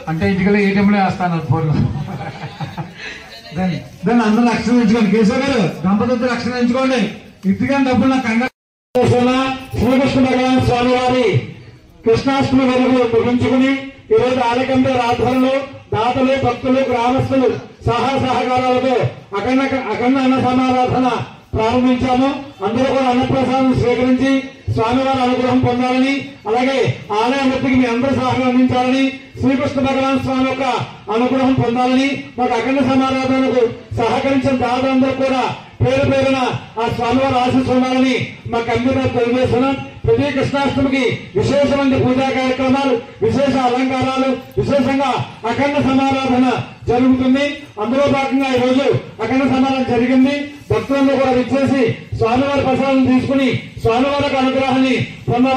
అంటే ఇంటికి ఏటీఎంలో వేస్తాను ఫోన్లో. దాన్ని అందరూ లక్షణం ఎంచుకోండి. కేశవ గారు దంపతులతో లక్షణం ఎంచుకోండి. ఇంటికని డబ్బులు నాకు కండ శ్రీకృష్ణ భగవాన్ స్వామి వారి కృష్ణాష్టమి వెలుగులు ముగించుకుని ఈరోజు ఆలకంటే రాత్రులు దాతలు భక్తులు గ్రామస్తులు సహకారాలతో అఖండ అన్న సమారాధన ప్రారంభించాము. అందరూ కూడా అన్నప్రసాదం స్వీకరించి స్వామివారి అనుగ్రహం పొందాలని, అలాగే ఆలయ వృద్ధికి మీ అందరూ సహాయం అందించాలని, శ్రీకృష్ణ భగవాన్ స్వామి యొక్క అనుగ్రహం పొందాలని, మాకు అఖండ సమారాధనకు సహకరించిన దాదాందరూ కూడా పేరు పేరున ఆ స్వామివారి ఆశీస్సు ఉండాలని మా కమిటీ తెలియజేస్తున్నాం. ప్రతి కృష్ణాష్టమికి విశేషమైన పూజా కార్యక్రమాలు, విశేష అలంకారాలు, విశేషంగా అఖండ సమారాధన జరుగుతుంది. అందులో భాగంగా ఈ రోజు అఖండ సమారాధన జరిగింది. భక్తులందరూ కూడా విచ్చేసి స్వామివారి ప్రసాదం తీసుకుని స్వామివారి అనుగ్రహాన్ని పొందాలి.